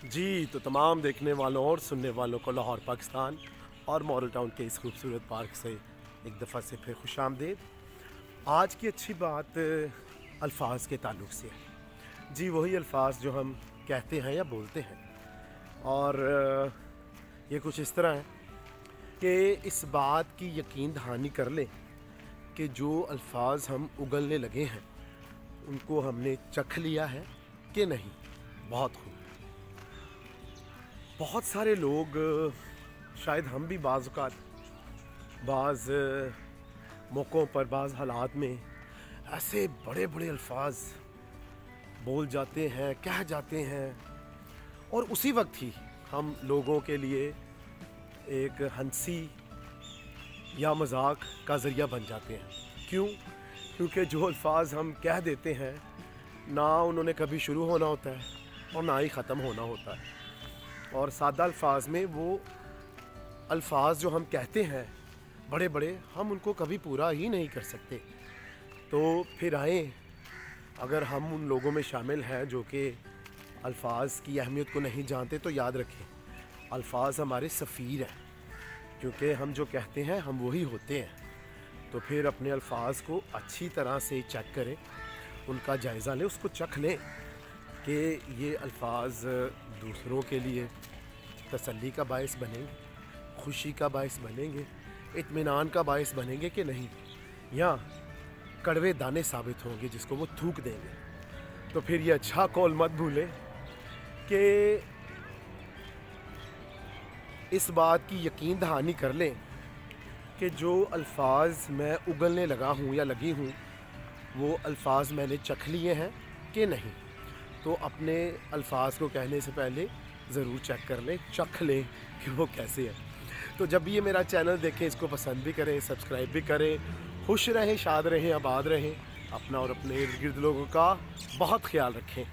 जी, तो तमाम देखने वालों और सुनने वालों को लाहौर पाकिस्तान और मॉडल टाउन के इस खूबसूरत पार्क से एक दफ़ा से फिर खुशामदीद। आज की अच्छी बात अल्फाज के ताल्लुक़ से है। जी, वही अल्फाज जो हम कहते हैं या बोलते हैं, और ये कुछ इस तरह है कि इस बात की यकीन दहानी कर लें कि जो अल्फाज हम उगलने लगे हैं उनको हमने चख लिया है कि नहीं। बहुत खूब। बहुत सारे लोग, शायद हम भी बाज़ मौक़ों पर, बाज़ हालात में ऐसे बड़े बड़े अल्फाज बोल जाते हैं, कह जाते हैं, और उसी वक्त ही हम लोगों के लिए एक हंसी या मजाक का ज़रिया बन जाते हैं। क्यों? क्योंकि जो अल्फाज हम कह देते हैं ना उन्होंने कभी शुरू होना होता है और ना ही ख़त्म होना होता है, और सादा अल्फाज में वो अल्फाज जो हम कहते हैं बड़े बड़े, हम उनको कभी पूरा ही नहीं कर सकते। तो फिर आए, अगर हम उन लोगों में शामिल हैं जो कि अल्फाज की अहमियत को नहीं जानते, तो याद रखें अल्फाज हमारे सफ़ीर हैं, क्योंकि हम जो कहते हैं हम वही होते हैं। तो फिर अपने अल्फाज को अच्छी तरह से चेक करें, उनका जायज़ा लें, उसको चख लें कि ये अल्फाज दूसरों के लिए तसल्ली का बायस बनेंगे, खुशी का बायस बनेंगे, इत्मीनान का बायस बनेंगे कि नहीं, या कड़वे दाने साबित होंगे जिसको वो थूक देंगे। तो फिर ये अच्छा कौल मत भूलें कि इस बात की यकीन दहानी कर लें कि जो अल्फाज मैं उगलने लगा हूँ या लगी हूँ, वो अल्फाज मैंने चख लिए हैं कि नहीं। तो अपने अल्फाज को कहने से पहले ज़रूर चेक कर लें, चख लें कि वो कैसे है। तो जब भी ये मेरा चैनल देखें, इसको पसंद भी करें, सब्सक्राइब भी करें। खुश रहें, शाद रहें, आबाद रहें। अपना और अपने इर्द गिर्द लोगों का बहुत ख्याल रखें।